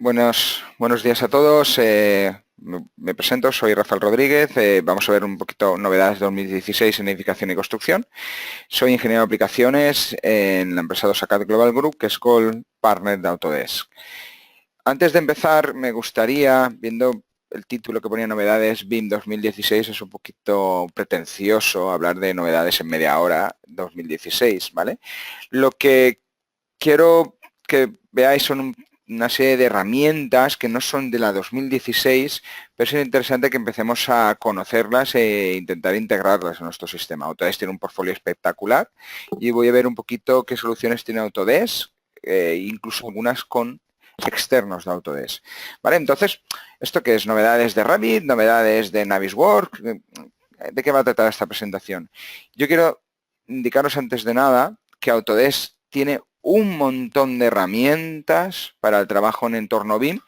Buenos días a todos. Me presento, soy Rafael Rodríguez. Vamos a ver un poquito novedades de 2016 en edificación y construcción. Soy ingeniero de aplicaciones en la empresa Dosacat Global Group, que es Gold Partner de Autodesk. Antes de empezar, me gustaría, viendo el título que ponía novedades BIM 2016, es un poquito pretencioso hablar de novedades en media hora 2016, ¿vale? Lo que quiero que veáis son una serie de herramientas que no son de la 2016, pero es interesante que empecemos a conocerlas e intentar integrarlas en nuestro sistema. Autodesk tiene un portfolio espectacular y voy a ver un poquito qué soluciones tiene Autodesk, incluso algunas con externos de Autodesk. ¿Vale? Entonces, ¿esto qué es? Novedades de Revit, novedades de Navisworks. ¿De qué va a tratar esta presentación? Yo quiero indicaros antes de nada que Autodesk tiene un montón de herramientas para el trabajo en entorno BIM.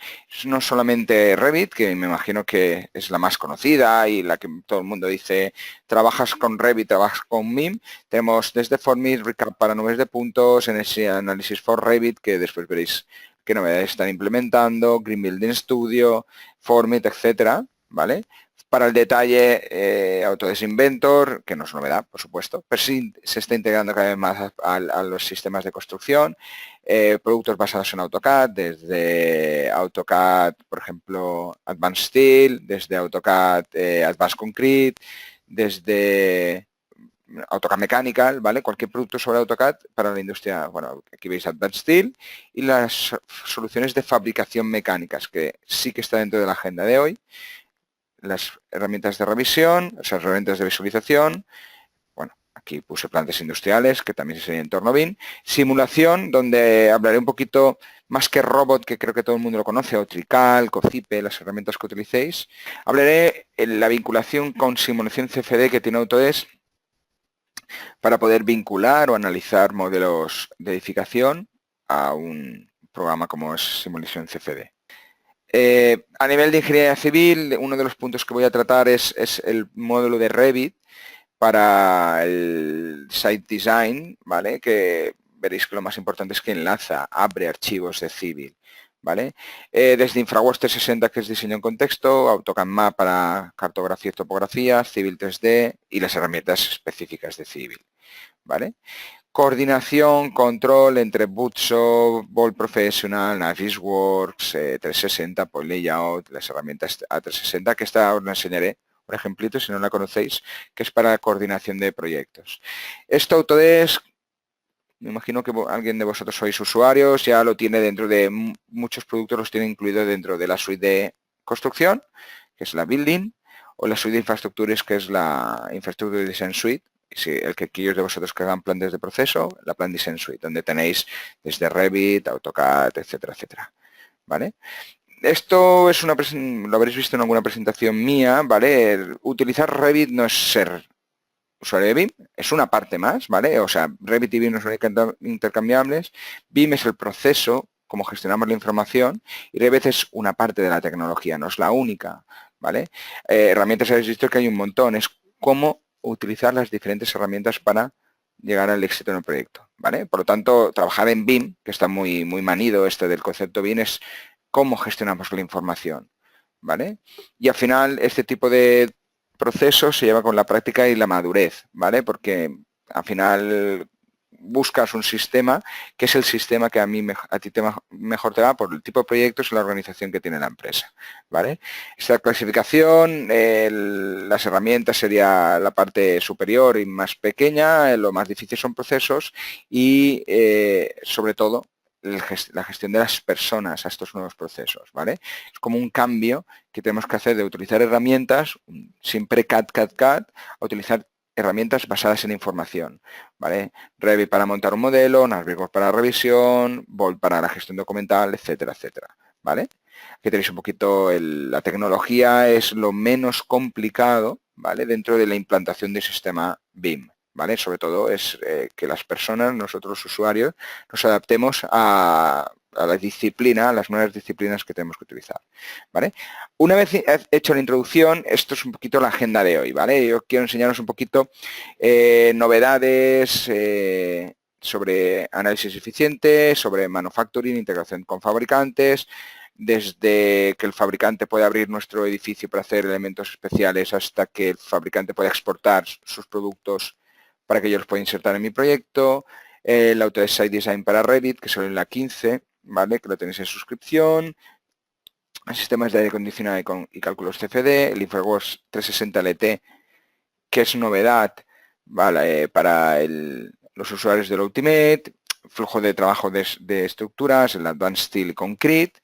No solamente Revit, que me imagino que es la más conocida y la que todo el mundo dice, trabajas con Revit, trabajas con BIM. Tenemos desde Formit, Recap para nubes de puntos, Energy Analysis for Revit, que después veréis qué novedades están implementando, Green Building Studio, Formit, etcétera, ¿vale? Para el detalle, Autodesk Inventor, que no es novedad, por supuesto, pero sí se está integrando cada vez más a los sistemas de construcción, productos basados en AutoCAD, desde AutoCAD, por ejemplo, Advanced Steel, desde AutoCAD Advanced Concrete, desde AutoCAD Mechanical, ¿vale? Cualquier producto sobre AutoCAD para la industria, bueno, aquí veis Advanced Steel, y las soluciones de fabricación mecánicas, que sí que está dentro de la agenda de hoy, las herramientas de revisión, las herramientas de visualización, bueno, aquí puse plantas industriales, que también sería entorno BIM, simulación, donde hablaré un poquito más que robot, que creo que todo el mundo lo conoce, o Trical, Cocipe, las herramientas que utilicéis. Hablaré en la vinculación con simulación CFD que tiene Autodesk para poder vincular o analizar modelos de edificación a un programa como es simulación CFD. A nivel de ingeniería civil, uno de los puntos que voy a tratar es el módulo de Revit para el site design, ¿vale? Que veréis que lo más importante es que enlaza, abre archivos de civil, ¿vale? Desde InfraWorks 360, que es diseño en contexto, AutoCAD Map para cartografía y topografía, Civil 3D y las herramientas específicas de civil, ¿vale? Coordinación, control entre Bootshop, Ball Professional, Navisworks, 360, Point Layout, las herramientas A360, que esta os la enseñaré, un ejemplito si no la conocéis, que es para coordinación de proyectos. Esto Autodesk, me imagino que alguien de vosotros sois usuarios, ya lo tiene dentro de muchos productos, los tiene incluido dentro de la suite de construcción, que es la Building, o la suite de infraestructuras, que es la Infrastructure Design Suite, si el que aquellos de vosotros que hagan planes de proceso, la Plan Design Suite, donde tenéis desde Revit, AutoCAD, etcétera, etcétera. ¿Vale? Esto es lo habréis visto en alguna presentación mía, ¿vale? Utilizar Revit no es ser usuario de BIM, es una parte más, ¿vale? O sea, Revit y BIM no son intercambiables. BIM es el proceso, cómo gestionamos la información, y Revit es una parte de la tecnología, no es la única, ¿vale? Herramientas habéis visto que hay un montón, es cómo utilizar las diferentes herramientas para llegar al éxito en el proyecto, ¿vale? Por lo tanto, trabajar en BIM, que está muy manido este del concepto BIM, es cómo gestionamos la información, ¿vale? Y al final, este tipo de proceso se lleva con la práctica y la madurez, ¿vale? Porque al final buscas un sistema que es el sistema que a ti mejor te va por el tipo de proyectos y la organización que tiene la empresa, ¿vale? Esta clasificación, las herramientas sería la parte superior y más pequeña, lo más difícil son procesos y sobre todo la gestión de las personas a estos nuevos procesos, ¿vale? Es como un cambio que tenemos que hacer de utilizar herramientas, siempre CAD, a utilizar herramientas basadas en información, ¿vale? Revit para montar un modelo, Navisworks para revisión, Bolt para la gestión documental, etcétera, etcétera, ¿vale? Aquí tenéis un poquito, la tecnología es lo menos complicado, ¿vale? Dentro de la implantación del sistema BIM, ¿vale? Sobre todo es que las personas, nosotros los usuarios, nos adaptemos a la disciplina, a las nuevas disciplinas que tenemos que utilizar, ¿vale? Una vez hecho la introducción, esto es un poquito la agenda de hoy, ¿vale? Yo quiero enseñaros un poquito novedades sobre análisis eficiente, sobre manufacturing, integración con fabricantes, desde que el fabricante puede abrir nuestro edificio para hacer elementos especiales hasta que el fabricante pueda exportar sus productos para que yo los pueda insertar en mi proyecto, el Autodesk Site Design para Revit, que solo en la 15, ¿vale? Que lo tenéis en suscripción, sistemas de aire acondicionado y cálculos CFD, el InfraWorks 360 LT, que es novedad, ¿vale? Para los usuarios del Ultimate, flujo de trabajo de estructuras, el Advanced Steel Concrete,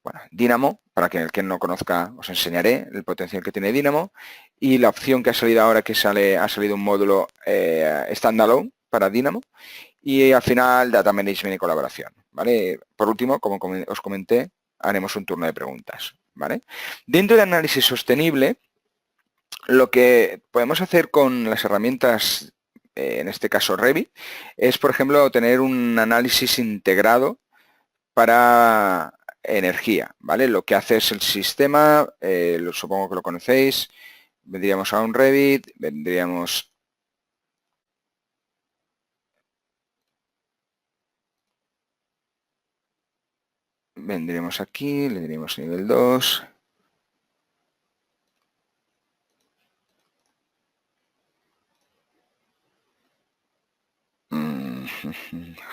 bueno, Dynamo, para que el que no conozca os enseñaré el potencial que tiene Dynamo, y la opción que ha salido ahora que ha salido un módulo standalone para Dynamo, y al final Data Management y colaboración, ¿vale? Por último, como os comenté, haremos un turno de preguntas, ¿vale? Dentro de análisis sostenible, lo que podemos hacer con las herramientas, en este caso Revit, es, por ejemplo, tener un análisis integrado para energía, ¿vale? Lo que hace es el sistema, supongo que lo conocéis, vendríamos a un Revit, vendríamos aquí, le diríamos nivel 2.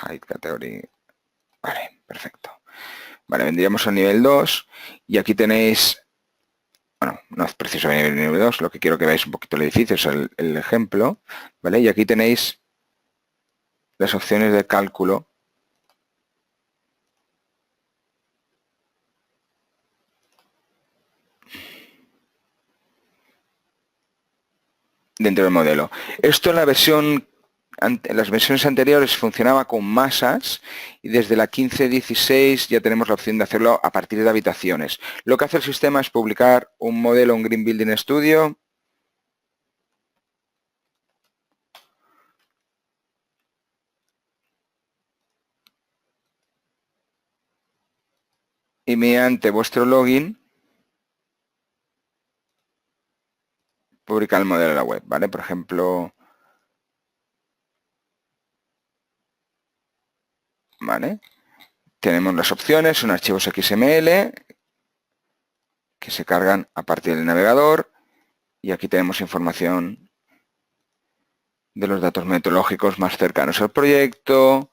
Height category. Vale, perfecto. Vale, vendríamos al nivel 2 y aquí tenéis, bueno, no es preciso venir al nivel 2, lo que quiero que veáis un poquito el edificio es el ejemplo, ¿vale? Y aquí tenéis las opciones de cálculo dentro del modelo. Esto en las versiones anteriores funcionaba con masas y desde la 15.16 ya tenemos la opción de hacerlo a partir de habitaciones. Lo que hace el sistema es publicar un modelo en Green Building Studio y mediante vuestro login publicar el modelo en la web, ¿vale? Por ejemplo, ¿vale? Tenemos las opciones, son archivos XML que se cargan a partir del navegador y aquí tenemos información de los datos meteorológicos más cercanos al proyecto,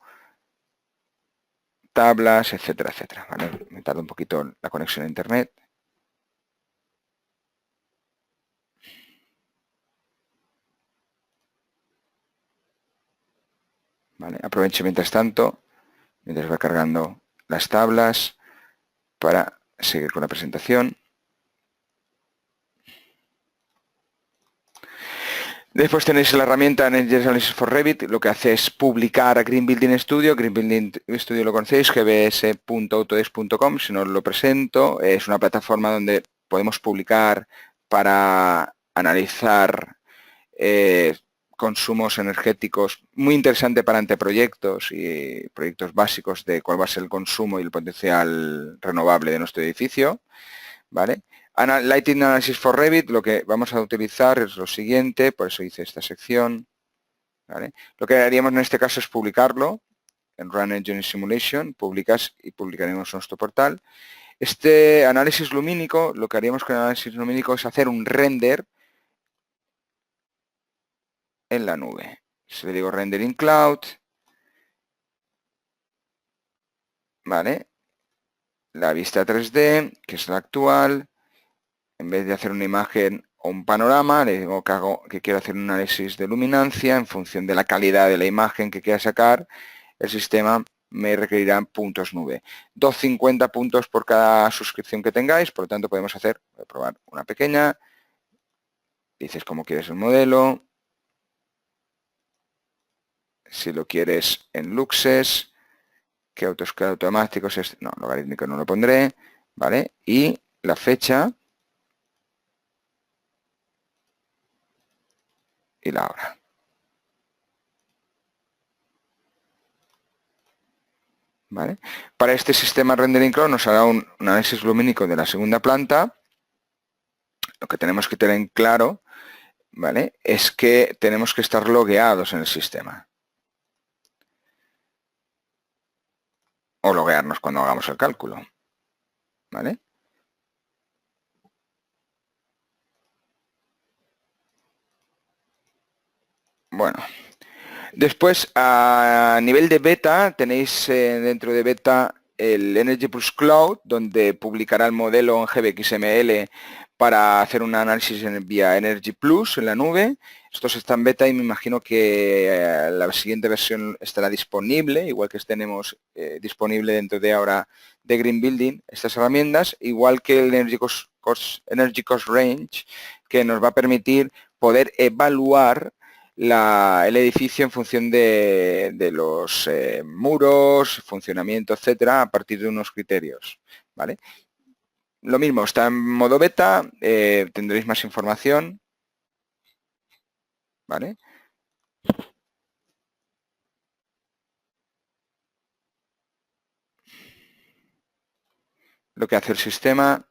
tablas, etcétera, etcétera. ¿Vale? Me tarda un poquito la conexión a internet. ¿Vale? Aprovecho mientras tanto, mientras va cargando las tablas, para seguir con la presentación. Después tenéis la herramienta Energy Analysis for Revit, lo que hace es publicar a Green Building Studio. Green Building Studio lo conocéis, gbs.autodesk.com, si no os lo presento. Es una plataforma donde podemos publicar para analizar consumos energéticos, muy interesante para anteproyectos y proyectos básicos de cuál va a ser el consumo y el potencial renovable de nuestro edificio, ¿vale? Lighting Analysis for Revit, lo que vamos a utilizar es lo siguiente, por eso hice esta sección, ¿vale? Lo que haríamos en este caso es publicarlo en Run Engine Simulation, publicas y publicaremos nuestro portal. Este análisis lumínico, lo que haríamos con el análisis lumínico es hacer un render en la nube. Si le digo render in cloud, ¿vale? La vista 3D, que es la actual, en vez de hacer una imagen o un panorama, le digo que quiero hacer un análisis de luminancia en función de la calidad de la imagen que quiera sacar, el sistema me requerirá puntos nube. 250 puntos por cada suscripción que tengáis, por lo tanto podemos voy a probar una pequeña, dices cómo quieres el modelo, si lo quieres en luxes, que autoscale automáticos, no, logarítmico no lo pondré, ¿vale? Y la fecha y la hora. ¿Vale? Para este sistema Rendering Cloud nos hará un análisis lumínico de la segunda planta. Lo que tenemos que tener en claro, ¿vale?, es que tenemos que estar logueados en el sistema. O loguearnos cuando hagamos el cálculo. ¿vale? Bueno, después a nivel de beta tenéis dentro de beta el Energy Plus Cloud, donde publicará el modelo en GBXML para hacer un análisis vía Energy Plus en la nube. Esto está en beta y me imagino que la siguiente versión estará disponible, igual que tenemos disponible dentro de ahora de Green Building estas herramientas, igual que el Energy Cost Range, que nos va a permitir poder evaluar el edificio en función de los muros, funcionamiento, etcétera, a partir de unos criterios, ¿vale? Lo mismo, está en modo beta, tendréis más información, ¿vale? Lo que hace el sistema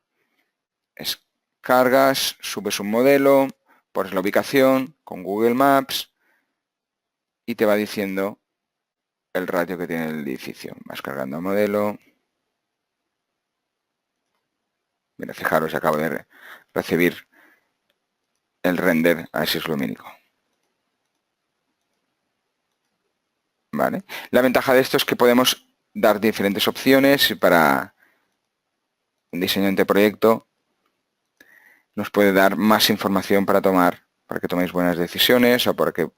es cargas, subes un modelo, pones la ubicación con Google Maps y te va diciendo el ratio que tiene el edificio. Vas cargando el modelo. Mira, fijaros, acabo de recibir el render a ese lumínico. ¿Vale? La ventaja de esto es que podemos dar diferentes opciones para un diseño de proyecto. Nos puede dar más información para que toméis buenas decisiones o para que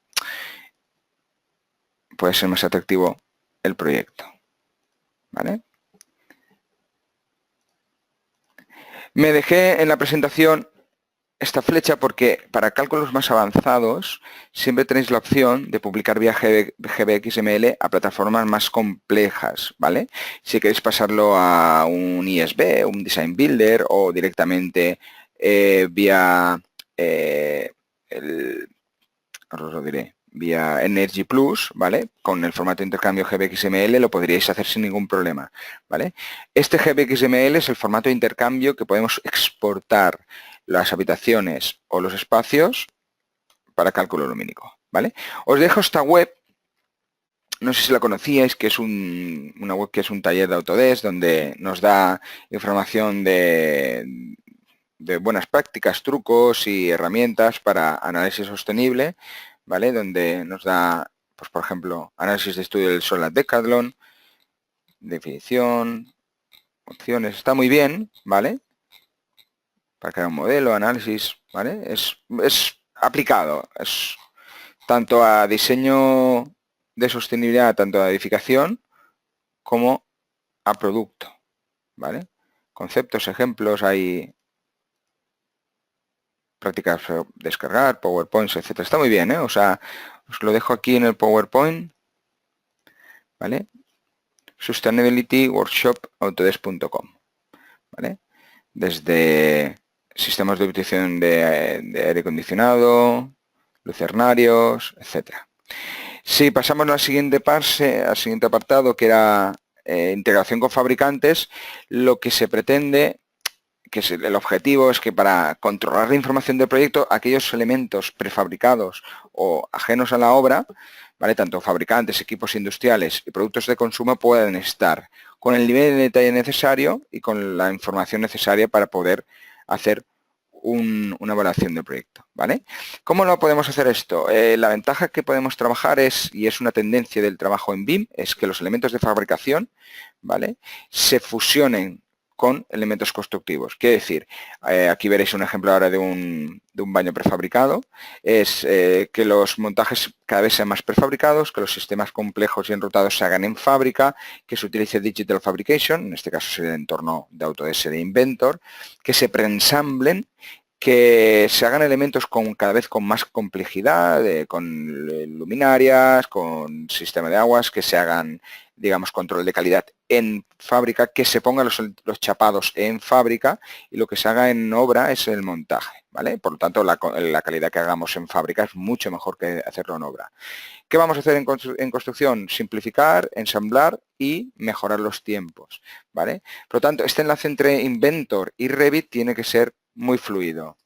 pueda ser más atractivo el proyecto. ¿Vale? Me dejé en la presentación esta flecha porque para cálculos más avanzados siempre tenéis la opción de publicar vía GBXML a plataformas más complejas, ¿vale? Si queréis pasarlo a un ISB, un Design Builder o directamente vía os lo diré, vía Energy Plus, ¿vale? Con el formato de intercambio GBXML lo podríais hacer sin ningún problema, ¿vale? Este GBXML es el formato de intercambio que podemos exportar las habitaciones o los espacios para cálculo lumínico, ¿vale? Os dejo esta web, no sé si la conocíais, que es una web que es un taller de Autodesk, donde nos da información de buenas prácticas, trucos y herramientas para análisis sostenible, ¿vale? Donde nos da, pues por ejemplo, análisis de estudio del Solar Decathlon, definición, opciones, está muy bien, ¿vale? Para crear un modelo, análisis, ¿vale? Es aplicado, es tanto a diseño de sostenibilidad, tanto a edificación como a producto, ¿vale? Conceptos, ejemplos, hay prácticas descargar, PowerPoints, etcétera. Está muy bien, ¿eh? O sea, os lo dejo aquí en el PowerPoint, ¿vale? sustainabilityworkshopautodesk.com, ¿vale? Desde sistemas de utilización de aire acondicionado, lucernarios, etcétera. Si pasamos al siguiente apartado, que era integración con fabricantes, lo que se pretende, que es el objetivo, es que para controlar la información del proyecto, aquellos elementos prefabricados o ajenos a la obra, ¿vale? Tanto fabricantes, equipos industriales y productos de consumo pueden estar con el nivel de detalle necesario y con la información necesaria para poder hacer una evaluación del proyecto, ¿vale? ¿Cómo lo podemos hacer esto? La ventaja que podemos trabajar y es una tendencia del trabajo en BIM, es que los elementos de fabricación, ¿vale? Se fusionen con elementos constructivos. Quiere decir, aquí veréis un ejemplo ahora de un baño prefabricado, es que los montajes cada vez sean más prefabricados, que los sistemas complejos y enrutados se hagan en fábrica, que se utilice Digital Fabrication, en este caso sería el entorno de Autodesk de Inventor, que se preensamblen, que se hagan elementos cada vez con más complejidad, con luminarias, con sistema de aguas, que se hagan, digamos, control de calidad en fábrica, que se pongan los chapados en fábrica y lo que se haga en obra es el montaje, ¿vale? Por lo tanto, la calidad que hagamos en fábrica es mucho mejor que hacerlo en obra. ¿Qué vamos a hacer en construcción? Simplificar, ensamblar y mejorar los tiempos, ¿vale? Por lo tanto, este enlace entre Inventor y Revit tiene que ser muy fluido,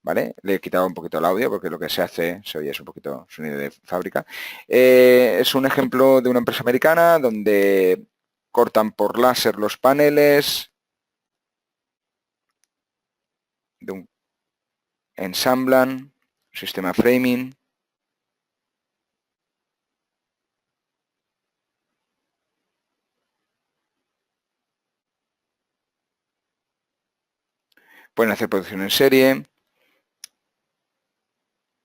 ¿vale? Le he quitado un poquito el audio porque lo que se hace, se oye, es un poquito sonido de fábrica. Es un ejemplo de una empresa americana donde cortan por láser los paneles, de un ensamblan, sistema framing. Pueden hacer producción en serie,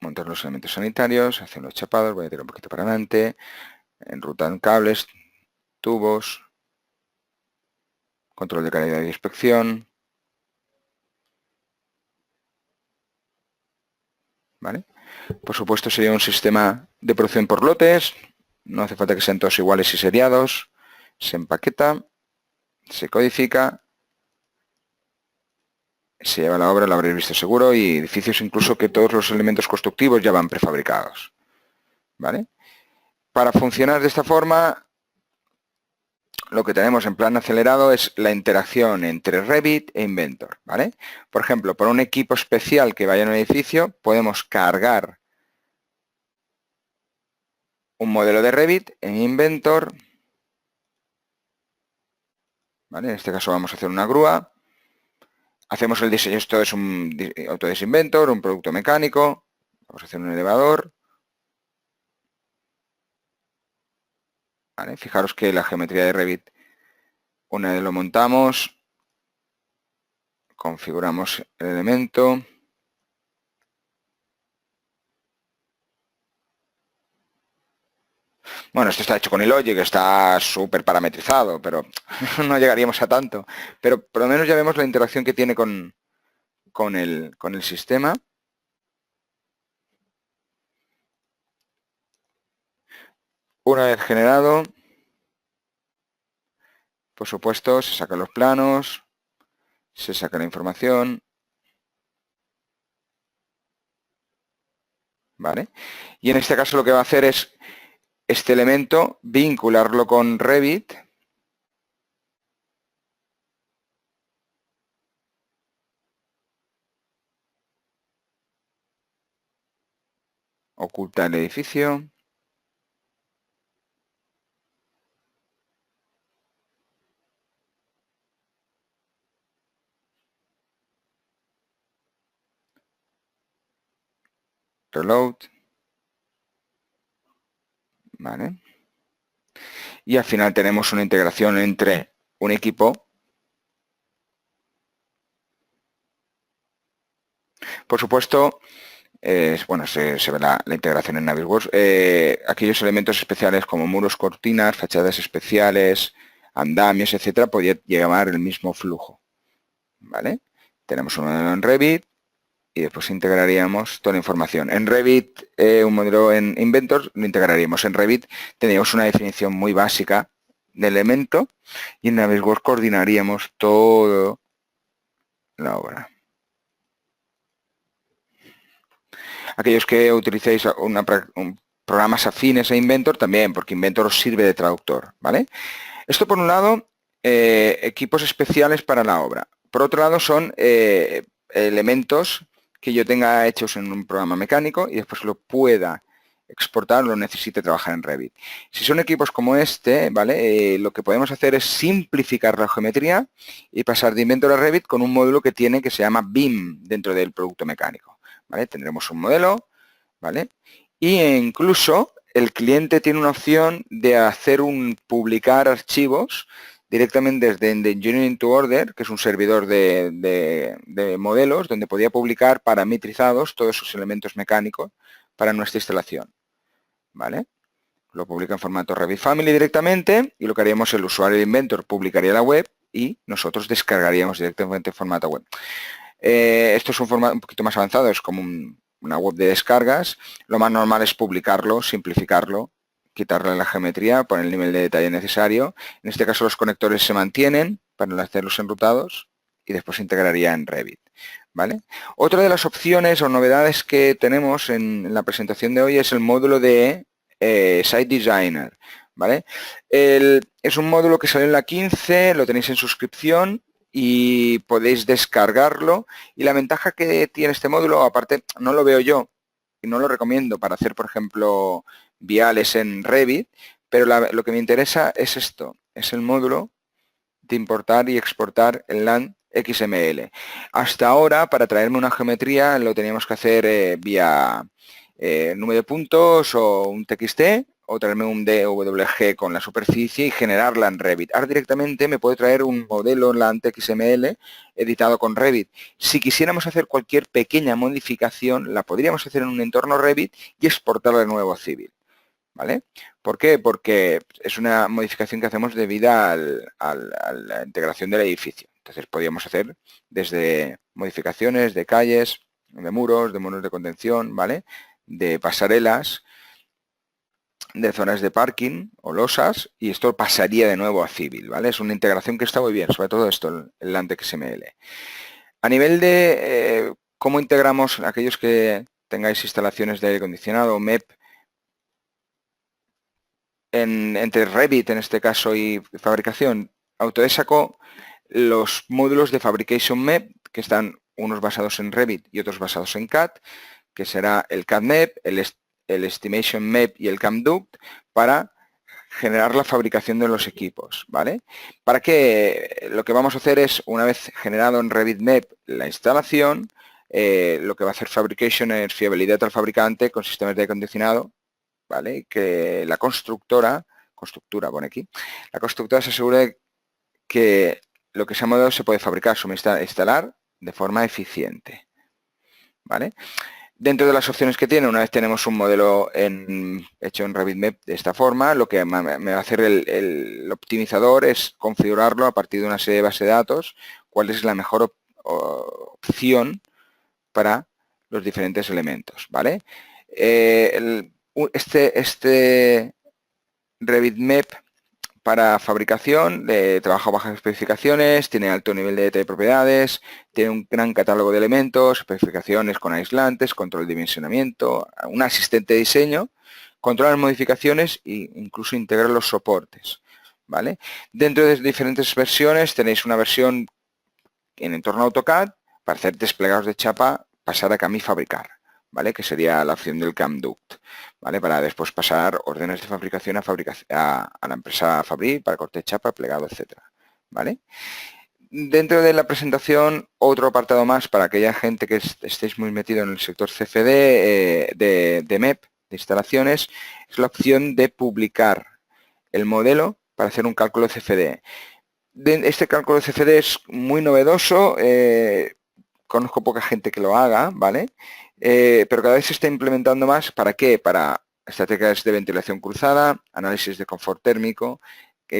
montar los elementos sanitarios, hacer los chapados, voy a tirar un poquito para adelante, enrutan cables, tubos, control de calidad y inspección, ¿vale? Por supuesto sería un sistema de producción por lotes, no hace falta que sean todos iguales y seriados, se empaqueta, se codifica, se lleva a la obra, lo habréis visto seguro, y edificios incluso que todos los elementos constructivos ya van prefabricados, ¿vale? Para funcionar de esta forma, lo que tenemos en plan acelerado es la interacción entre Revit e Inventor, ¿vale? Por ejemplo, por un equipo especial que vaya en un edificio, podemos cargar un modelo de Revit en Inventor, ¿vale? En este caso vamos a hacer una grúa, hacemos el diseño, esto es un Autodesk Inventor, un producto mecánico, vamos a hacer un elevador, ¿vale? Fijaros que la geometría de Revit, una vez lo montamos, configuramos el elemento, bueno, esto está hecho con Ilogic, que está súper parametrizado, pero no llegaríamos a tanto. Pero por lo menos ya vemos la interacción que tiene con el sistema. Una vez generado, por supuesto, se sacan los planos, se saca la información, ¿vale? Y en este caso lo que va a hacer es este elemento vincularlo con Revit, oculta el edificio, reload, ¿vale? Y al final tenemos una integración entre un equipo. Por supuesto, bueno, se ve la integración en Navisworks. Aquellos elementos especiales como muros, cortinas, fachadas especiales, andamios, etcétera, podría llevar el mismo flujo, ¿vale? Tenemos un modelo en Revit y después integraríamos toda la información. En Revit, un modelo en Inventor, lo integraríamos. En Revit tendríamos una definición muy básica de elemento y en Navisworks coordinaríamos toda la obra. Aquellos que utilicéis programas afines a Inventor también, porque Inventor os sirve de traductor, ¿vale? Esto por un lado, equipos especiales para la obra. Por otro lado son elementos que yo tenga hechos en un programa mecánico y después lo pueda exportar o lo necesite trabajar en Revit. Si son equipos como este, ¿vale? Lo que podemos hacer es simplificar la geometría y pasar de Inventor a Revit con un módulo que tiene que se llama BIM dentro del producto mecánico, ¿vale? Tendremos un modelo, ¿vale? Y incluso el cliente tiene una opción de hacer publicar archivos directamente desde Engineering to Order, que es un servidor de modelos, donde podía publicar parametrizados todos esos elementos mecánicos para nuestra instalación, ¿vale? Lo publica en formato Revit Family directamente y lo que haríamos el usuario de Inventor publicaría la web y nosotros descargaríamos directamente en formato web. Esto es un formato un poquito más avanzado, es como una web de descargas. Lo más normal es publicarlo, simplificarlo, quitarle la geometría, poner el nivel de detalle necesario. En este caso los conectores se mantienen para hacer los enrutados y después se integraría en Revit, ¿vale? Otra de las opciones o novedades que tenemos en la presentación de hoy es el módulo de Site Designer, ¿vale? Es un módulo que salió en la 15, lo tenéis en suscripción y podéis descargarlo. Y la ventaja que tiene este módulo, aparte, no lo veo yo y no lo recomiendo para hacer, por ejemplo, viales en Revit, pero lo que me interesa es esto, es el módulo de importar y exportar el LAN XML. Hasta ahora, para traerme una geometría, lo teníamos que hacer vía número de puntos o un TXT, o traerme un DWG con la superficie y generarla en Revit. Ahora directamente me puede traer un modelo en la XML editado con Revit. Si quisiéramos hacer cualquier pequeña modificación, la podríamos hacer en un entorno Revit y exportarla de nuevo a Civil. ¿Vale? ¿Por qué? Porque es una modificación que hacemos debida a la integración del edificio. Entonces podríamos hacer desde modificaciones de calles, de muros de contención, ¿vale? De pasarelas, de zonas de parking o losas, y esto pasaría de nuevo a Civil, ¿vale? Es una integración que está muy bien, sobre todo esto, el LandXML. A nivel de cómo integramos aquellos que tengáis instalaciones de aire acondicionado, MEP, entre Revit en este caso y fabricación, Autodesk sacó los módulos de Fabrication MEP, que están unos basados en Revit y otros basados en CAD, que será el CAD MEP, el Estimation MEP y el CAMDuct, para generar la fabricación de los equipos, ¿vale? Para que lo que vamos a hacer es, una vez generado en Revit MEP la instalación, lo que va a hacer Fabrication es fiabilidad al fabricante con sistemas de acondicionado, ¿vale? Que la constructora pone aquí, la constructora se asegure que lo que se ha modelado se puede fabricar, suministrar, instalar de forma eficiente, ¿vale? Dentro de las opciones que tiene, una vez tenemos un modelo hecho en Revit MEP de esta forma, lo que me va a hacer el optimizador es configurarlo a partir de una serie de bases de datos, cuál es la mejor opción para los diferentes elementos, ¿vale? Este Revit MEP para fabricación trabaja bajas especificaciones, tiene alto nivel de detalle de propiedades, tiene un gran catálogo de elementos, especificaciones con aislantes, control de dimensionamiento, un asistente de diseño, controla las modificaciones e incluso integra los soportes, ¿vale? Dentro de diferentes versiones tenéis una versión en entorno AutoCAD para hacer desplegados de chapa, pasar a CAM y fabricar, ¿vale? Que sería la opción del CAMDuct, ¿vale? Para después pasar órdenes de fabricación a la empresa Fabri para corte de chapa, plegado, etcétera, ¿vale? Dentro de la presentación, otro apartado más para aquella gente que estéis muy metido en el sector CFD de MEP, de instalaciones, es la opción de publicar el modelo para hacer un cálculo CFD. Este cálculo de CFD es muy novedoso, conozco poca gente que lo haga, ¿vale? Pero cada vez se está implementando más. ¿Para qué? Para estrategias de ventilación cruzada, análisis de confort térmico,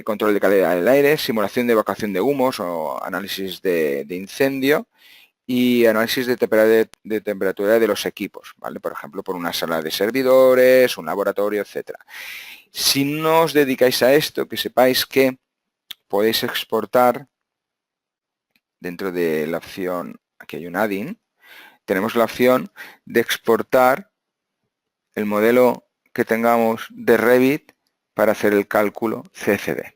control de calidad del aire, simulación de evacuación de humos o análisis de incendio y análisis de temperatura de los equipos, ¿vale? Por ejemplo, por una sala de servidores, un laboratorio, etcétera. Si no os dedicáis a esto, que sepáis que podéis exportar dentro de la opción, aquí hay un add-in, tenemos la opción de exportar el modelo que tengamos de Revit para hacer el cálculo CFD,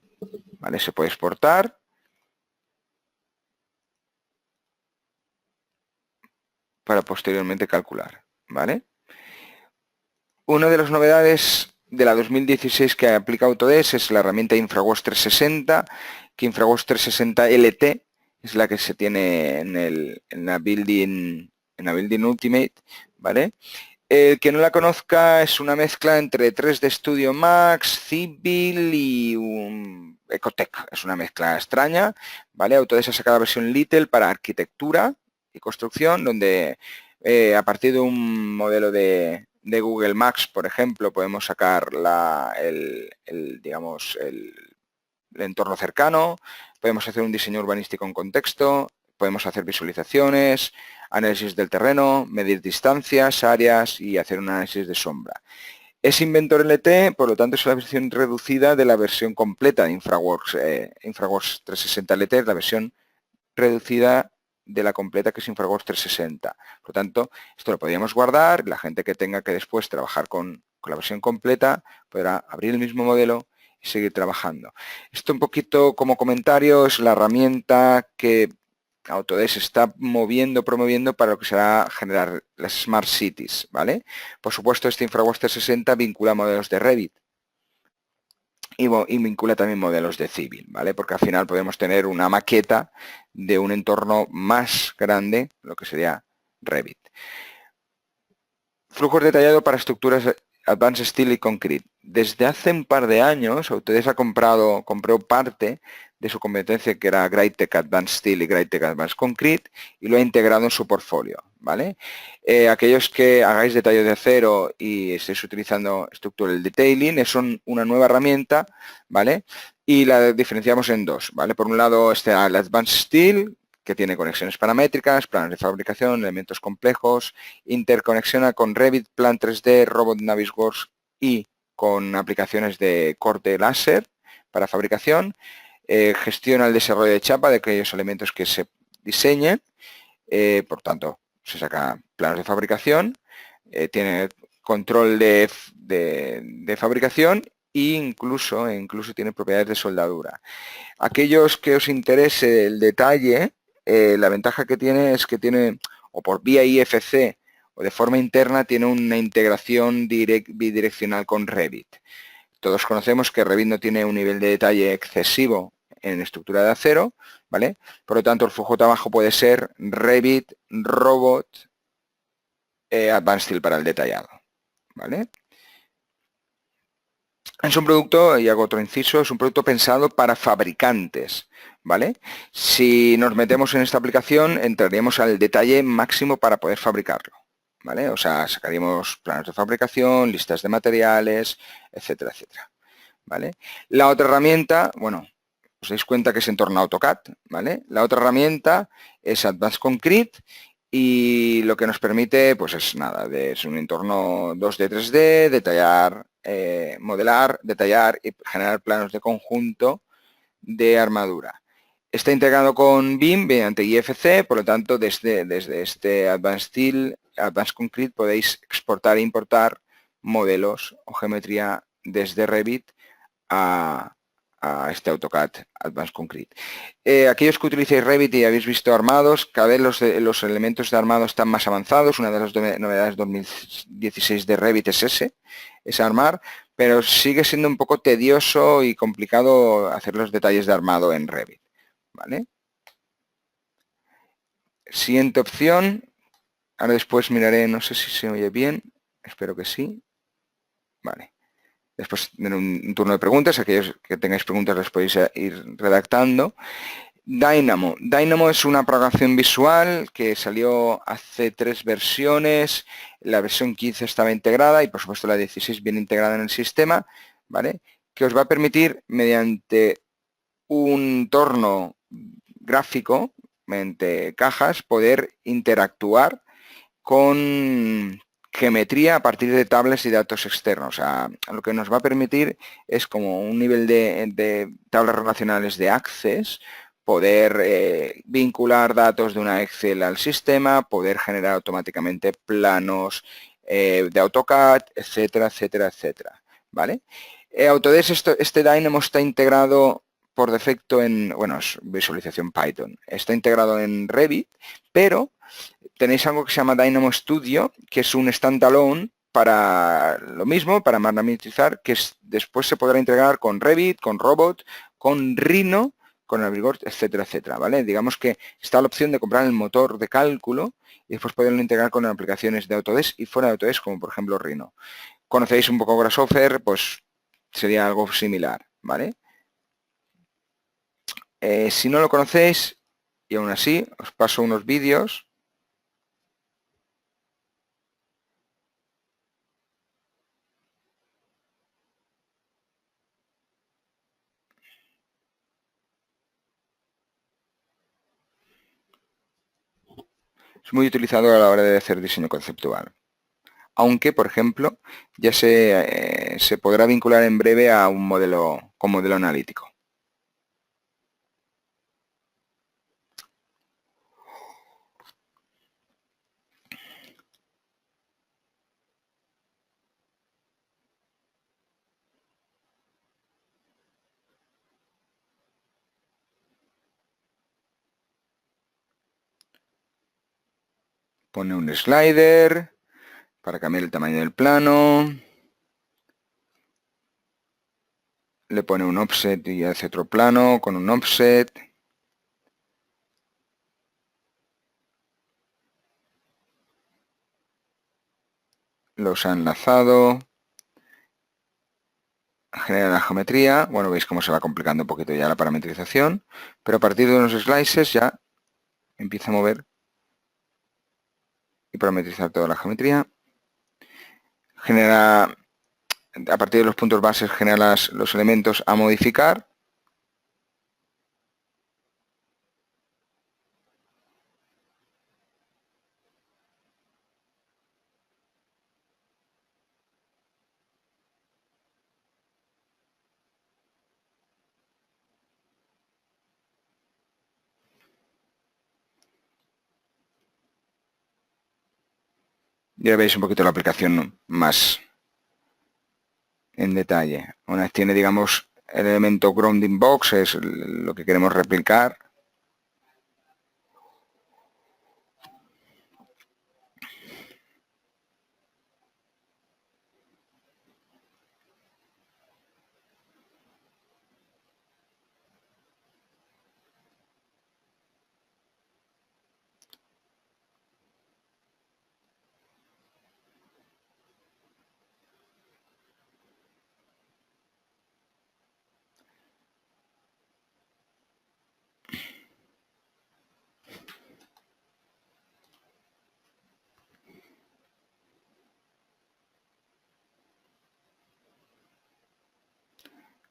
¿vale? Se puede exportar para posteriormente calcular, ¿vale? Una de las novedades de la 2016 que aplica Autodesk es la herramienta InfraWorks 360, que InfraWorks 360 LT es la que se tiene en la Building Ultimate, ¿vale? El que no la conozca es una mezcla entre 3D Studio Max, Civil y un Ecotech. Es una mezcla extraña, ¿vale? Autodesk ha sacado la versión Little para arquitectura y construcción, donde a partir de un modelo de Google Maps, por ejemplo, podemos sacar digamos, el entorno cercano, podemos hacer un diseño urbanístico en contexto, podemos hacer visualizaciones, análisis del terreno, medir distancias, áreas y hacer un análisis de sombra. Es Inventor LT, por lo tanto es la versión reducida de la versión completa de InfraWorks. InfraWorks 360 LT es la versión reducida de la completa que es InfraWorks 360. Por lo tanto, esto lo podríamos guardar, la gente que tenga que después trabajar con la versión completa podrá abrir el mismo modelo y seguir trabajando. Esto un poquito como comentario es la herramienta que Autodesk está promoviendo para lo que será generar las Smart Cities, ¿vale? Por supuesto, este InfraWorks 360 vincula modelos de Revit y vincula también modelos de civil, ¿vale? Porque al final podemos tener una maqueta de un entorno más grande, lo que sería Revit. Flujos detallados para estructuras Advanced Steel y Concrete. Desde hace un par de años, Autodesk compró parte de su competencia que era Greitec Advanced Steel y Greitec Advanced Concrete y lo ha integrado en su portfolio, ¿vale? Aquellos que hagáis detalle de acero y estéis utilizando Structural Detailing, es una nueva herramienta, ¿vale? Y la diferenciamos en dos, ¿vale? Por un lado está el Advanced Steel, que tiene conexiones paramétricas, planes de fabricación, elementos complejos, interconexiona con Revit, Plan 3D, Robot Navisworks y con aplicaciones de corte láser para fabricación, gestiona el desarrollo de chapa de aquellos elementos que se diseñen, por tanto, se saca planos de fabricación, tiene control de fabricación e incluso tiene propiedades de soldadura. Aquellos que os interese el detalle, la ventaja que tiene es que tiene, o por vía IFC o de forma interna, tiene una integración bidireccional con Revit. Todos conocemos que Revit no tiene un nivel de detalle excesivo en estructura de acero, ¿vale? Por lo tanto, el flujo de trabajo puede ser Revit, Robot, Advanced Steel para el detallado, ¿vale? Es un producto, y hago otro inciso, es un producto pensado para fabricantes, ¿vale? Si nos metemos en esta aplicación, entraríamos al detalle máximo para poder fabricarlo, ¿vale? O sea, sacaríamos planos de fabricación, listas de materiales, etcétera, etcétera, ¿vale? La otra herramienta, bueno, os dais cuenta que es en torno a AutoCAD, ¿vale? La otra herramienta es Advanced Concrete y lo que nos permite, pues es nada, es un entorno 2D, 3D, detallar, modelar, detallar y generar planos de conjunto de armadura. Está integrado con BIM mediante IFC, por lo tanto, desde este Advanced Steel, Advanced Concrete, podéis exportar e importar modelos o geometría desde Revit a este AutoCAD Advanced Concrete. Aquellos que utilicéis Revit y habéis visto armados, cada vez los elementos de armado están más avanzados. Una de las novedades 2016 de Revit es armar, pero sigue siendo un poco tedioso y complicado hacer los detalles de armado en Revit, ¿vale? Siguiente opción. Ahora después miraré, no sé si se oye bien, espero que sí. Vale. Después de un turno de preguntas, aquellos que tengáis preguntas las podéis ir redactando. Dynamo. Dynamo es una programación visual que salió hace 3 versiones. La versión 15 estaba integrada y por supuesto la 16 viene integrada en el sistema, ¿vale? Que os va a permitir mediante un entorno gráfico, mediante cajas, poder interactuar con geometría a partir de tablas y datos externos. O sea, lo que nos va a permitir es como un nivel de tablas relacionales de Access, poder vincular datos de una Excel al sistema, poder generar automáticamente planos de AutoCAD, etcétera, etcétera, etcétera. ¿Vale? Autodesk, este Dynamo está integrado por defecto en, bueno, es visualización Python. Está integrado en Revit, pero tenéis algo que se llama Dynamo Studio, que es un standalone para lo mismo, para parametrizar, que después se podrá integrar con Revit, con Robot, con Rhino, con Navisworks, etcétera, etcétera, ¿vale? Digamos que está la opción de comprar el motor de cálculo y después poderlo integrar con aplicaciones de Autodesk y fuera de Autodesk, como por ejemplo Rhino. Conocéis un poco Grasshopper, pues sería algo similar, ¿vale? Si no lo conocéis, y aún así, os paso unos vídeos. Es muy utilizado a la hora de hacer diseño conceptual. Aunque, por ejemplo, ya se podrá vincular en breve a un modelo con modelo analítico. Pone un slider para cambiar el tamaño del plano. le pone un offset y hace otro plano con un offset. Los ha enlazado. Genera la geometría. Bueno, veis cómo se va complicando un poquito ya la parametrización. Pero a partir de unos slices ya empieza a mover y parametrizar toda la geometría. Genera, a partir de los puntos bases, genera los elementos a modificar. Ya veis un poquito la aplicación más en detalle. Una vez tiene, digamos, el elemento grounding box, es lo que queremos replicar.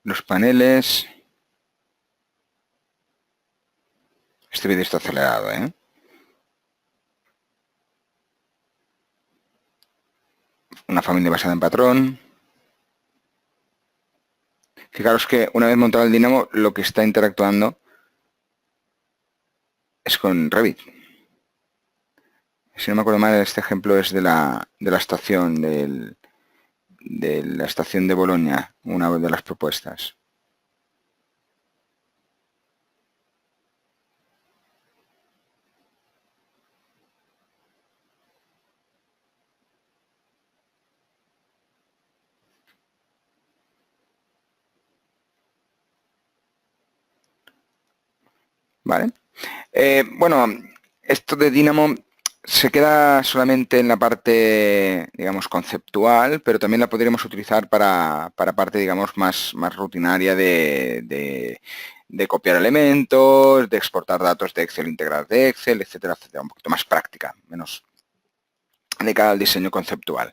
Los paneles. Este vídeo está acelerado, ¿eh? Una familia basada en patrón. Fijaros que una vez montado el dinamo, lo que está interactuando es con Revit. Si no me acuerdo mal, este ejemplo es de la estación de la estación de Bolonia, una de las propuestas. ¿Vale? Bueno, esto de Dynamo se queda solamente en la parte, digamos, conceptual, pero también la podríamos utilizar para parte, digamos, más rutinaria de copiar elementos, de exportar datos de Excel, integrar de Excel, etcétera, etcétera. Un poquito más práctica, menos de cara al diseño conceptual.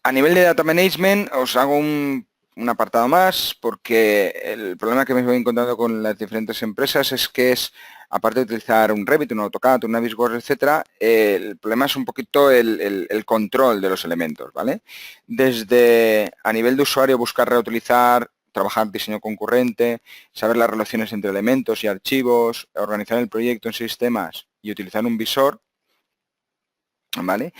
A nivel de data management, os hago un apartado más, porque el problema que me voy encontrando con las diferentes empresas es que aparte de utilizar un Revit, un AutoCAD, un Navisworks, etcétera, el problema es un poquito el control de los elementos, ¿vale? Desde a nivel de usuario buscar reutilizar, trabajar diseño concurrente, saber las relaciones entre elementos y archivos, organizar el proyecto en sistemas y utilizar un visor, ¿vale?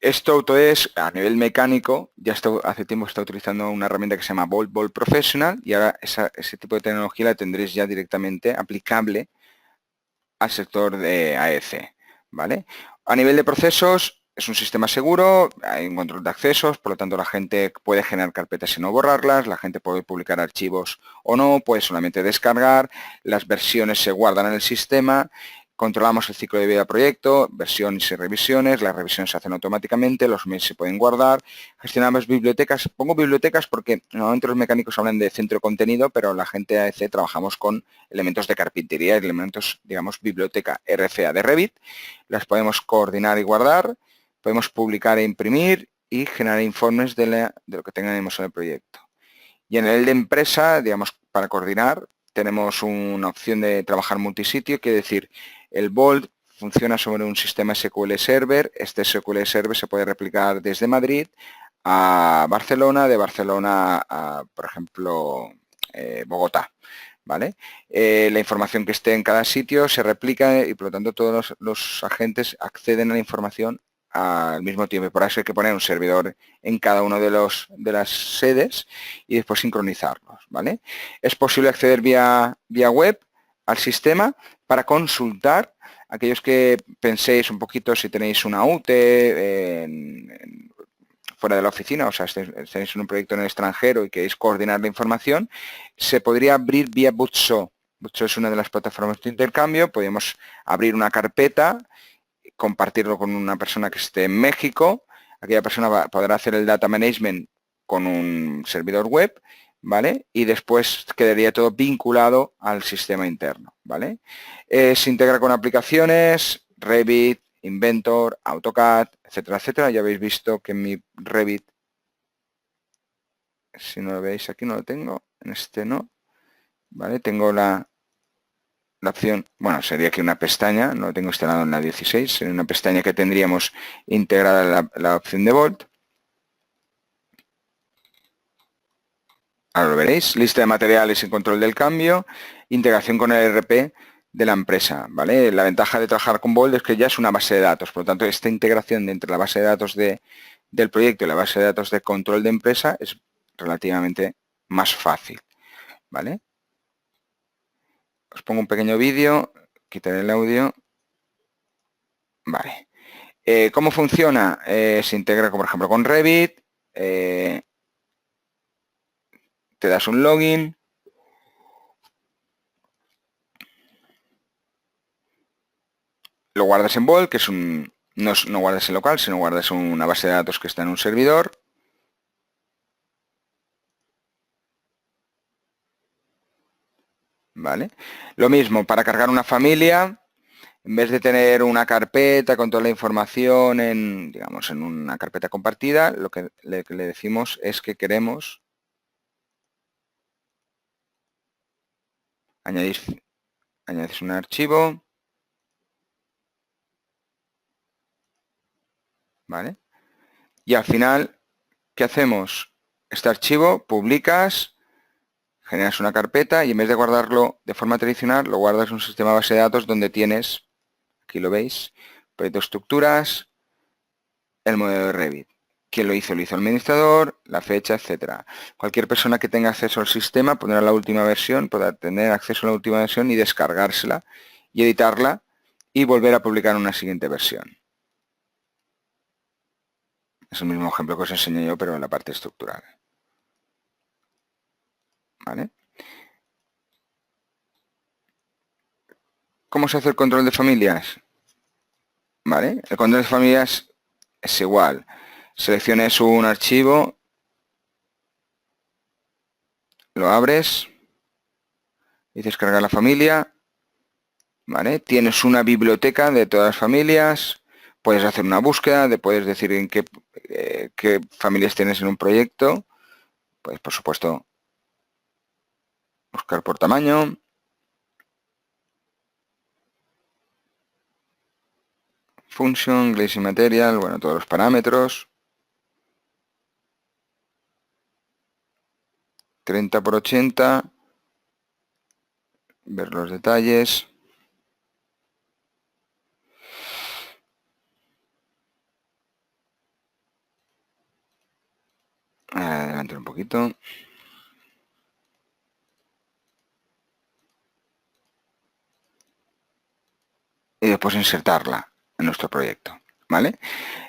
Esto Autodesk a nivel mecánico, ya hace tiempo está utilizando una herramienta que se llama Bolt Professional y ahora ese tipo de tecnología la tendréis ya directamente aplicable al sector de AEC, ¿vale? A nivel de procesos, es un sistema seguro, hay un control de accesos, por lo tanto la gente puede generar carpetas y no borrarlas, la gente puede publicar archivos o no, puede solamente descargar, las versiones se guardan en el sistema, controlamos el ciclo de vida del proyecto, versiones y revisiones, las revisiones se hacen automáticamente, los mails se pueden guardar, gestionamos bibliotecas. Pongo bibliotecas porque normalmente los mecánicos hablan de centro de contenido, pero la gente de AEC trabajamos con elementos de carpintería, elementos, digamos, biblioteca RFA de Revit. Las podemos coordinar y guardar, podemos publicar e imprimir y generar informes de lo que tengamos en el proyecto. Y en el de empresa, digamos, para coordinar, tenemos una opción de trabajar multisitio, que es decir, el Bolt funciona sobre un sistema SQL Server. Este SQL Server se puede replicar desde Madrid a Barcelona, de Barcelona a, por ejemplo, Bogotá. ¿Vale? La información que esté en cada sitio se replica y por lo tanto todos los agentes acceden a la información al mismo tiempo. Por eso hay que poner un servidor en cada uno de las sedes y después sincronizarlos, ¿vale? Es posible acceder vía web al sistema para consultar. Aquellos que penséis un poquito si tenéis una UTE, fuera de la oficina, o sea, estéis en un proyecto en el extranjero y queréis coordinar la información, se podría abrir vía Butso. Butso es una de las plataformas de intercambio, podemos abrir una carpeta, compartirlo con una persona que esté en México, aquella persona podrá hacer el data management con un servidor web, ¿vale? Y después quedaría todo vinculado al sistema interno, ¿vale? Se integra con aplicaciones, Revit, Inventor, AutoCAD, etcétera, etcétera. Ya habéis visto que en mi Revit, si no lo veis aquí, no lo tengo, en este no, ¿vale? Tengo la opción, bueno, sería aquí una pestaña, no lo tengo instalado en la 16, sería una pestaña que tendríamos integrada la opción de Vault. Ahora lo veréis, lista de materiales y control del cambio, integración con el ERP de la empresa, ¿vale? La ventaja de trabajar con Vault es que ya es una base de datos, por lo tanto, esta integración entre la base de datos del proyecto y la base de datos de control de empresa es relativamente más fácil, ¿vale? Os pongo un pequeño vídeo, quitaré el audio, vale. ¿Cómo funciona? Se integra, por ejemplo, con Revit, te das un login, lo guardas en Vault, que es no guardas en local, sino guardas una base de datos que está en un servidor. ¿Vale? Lo mismo, para cargar una familia, en vez de tener una carpeta con toda la información en, digamos, en una carpeta compartida, lo que le decimos es que queremos añadir un archivo, ¿vale? Y al final, ¿qué hacemos? Este archivo, publicas, generas una carpeta y en vez de guardarlo de forma tradicional, lo guardas en un sistema base de datos donde tienes, aquí lo veis, proyecto estructuras, el modelo de Revit. ¿Quién lo hizo? Lo hizo el administrador, la fecha, etcétera. Cualquier persona que tenga acceso al sistema podrá la última versión, podrá tener acceso a la última versión y descargársela y editarla y volver a publicar una siguiente versión. Es el mismo ejemplo que os enseñé yo, pero en la parte estructural. ¿Vale? ¿Cómo se hace el control de familias? ¿Vale? El control de familias es igual. Selecciones un archivo, lo abres, dices cargar la familia, ¿vale? Tienes una biblioteca de todas las familias, puedes hacer una búsqueda, puedes decir en qué familias tienes en un proyecto, pues por supuesto buscar por tamaño, function, glazing material, bueno, todos los parámetros, 30 por 80, ver los detalles. Adelante un poquito. Y después insertarla en nuestro proyecto, ¿vale?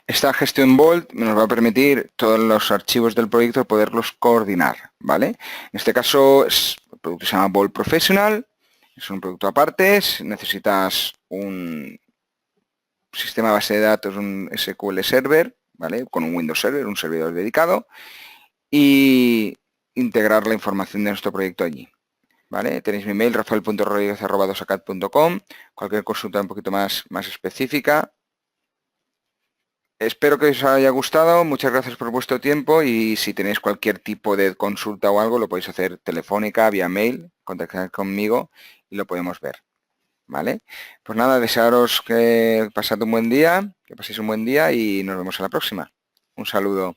Esta gestión Vault nos va a permitir todos los archivos del proyecto poderlos coordinar, ¿vale? En este caso el producto se llama Vault Professional, es un producto aparte, necesitas un sistema base de datos, un SQL Server, ¿vale? Con un Windows Server, un servidor dedicado, y integrar la información de nuestro proyecto allí. ¿Vale? Tenéis mi mail, rafael.rodriguez@dosacad.com, cualquier consulta un poquito más específica. Espero que os haya gustado, muchas gracias por vuestro tiempo y si tenéis cualquier tipo de consulta o algo lo podéis hacer telefónica, vía mail, contactar conmigo y lo podemos ver. ¿Vale? Pues nada, desearos que paséis un buen día, que paséis un buen día y nos vemos a la próxima. Un saludo.